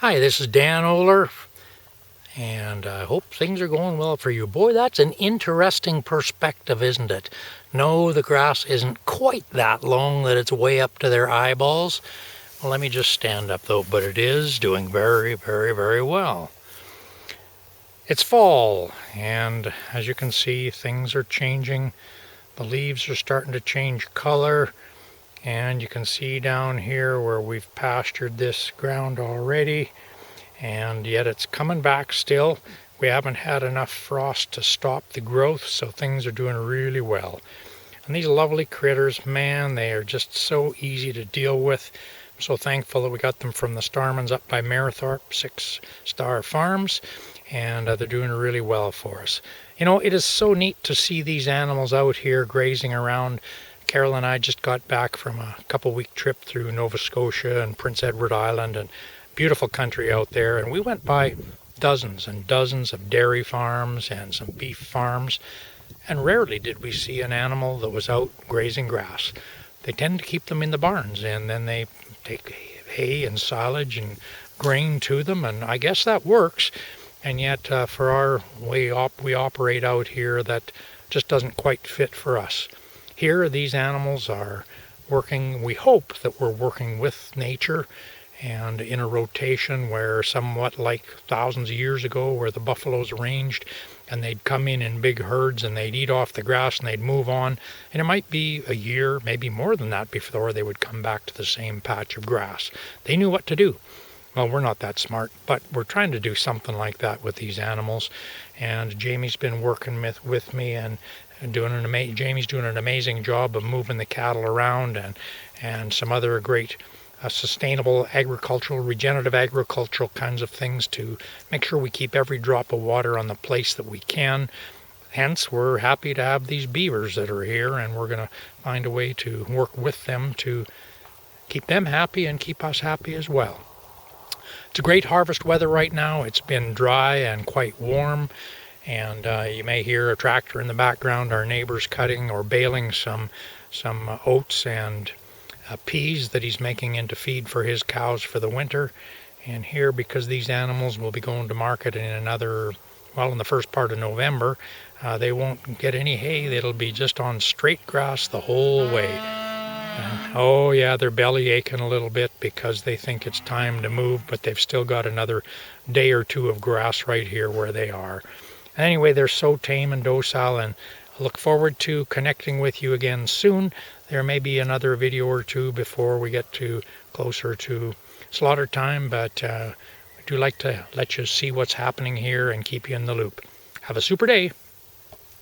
Hi, this is Dan Oler, and I hope things are going well for you. Boy, that's an interesting perspective, isn't it? No, the grass isn't quite that long that it's way up to their eyeballs. Well, let me just stand up though, but it is doing very, very, very well. It's fall, and as you can see, things are changing. The leaves are starting to change color, and you can see down here where we've pastured this ground already, and yet it's coming back still. We haven't had enough frost to stop the growth, so things are doing really well. And these lovely critters, man, they are just so easy to deal with. I'm so thankful that we got them from the Starmans up by Marythorpe, 6-star farms, and they're doing really well for us. You know, it is so neat to see these animals out here grazing around. Carol and I just got back from a couple-week trip through Nova Scotia and Prince Edward Island, and beautiful country out there, and we went by dozens and dozens of dairy farms and some beef farms, and rarely did we see an animal that was out grazing grass. They tend to keep them in the barns, and then they take hay and silage and grain to them, and I guess that works. And yet for our way we operate out here, that just doesn't quite fit for us. Here these animals are working, we hope that we're working with nature and in a rotation where, somewhat like thousands of years ago where the buffaloes ranged and they'd come in big herds and they'd eat off the grass and they'd move on, and it might be a year, maybe more than that, before they would come back to the same patch of grass. They knew what to do. Well, we're not that smart, but we're trying to do something like that with these animals. And Jamie's been working with me and Jamie's doing an amazing job of moving the cattle around, and some other great sustainable agricultural, regenerative agricultural kinds of things to make sure we keep every drop of water on the place that we can. Hence, we're happy to have these beavers that are here, and we're going to find a way to work with them to keep them happy and keep us happy as well. It's a great harvest weather right now. It's been dry and quite warm, and you may hear a tractor in the background, our neighbor's cutting or baling some oats and peas that he's making into feed for his cows for the winter. And here, because these animals will be going to market in in the first part of November, they won't get any hay. It'll be just on straight grass the whole way. Oh yeah, they're belly aching a little bit because they think it's time to move, but they've still got another day or two of grass right here where they are. Anyway, they're so tame and docile, and I look forward to connecting with you again soon. There may be another video or two before we get closer to slaughter time, but I do like to let you see what's happening here and keep you in the loop. Have a super day.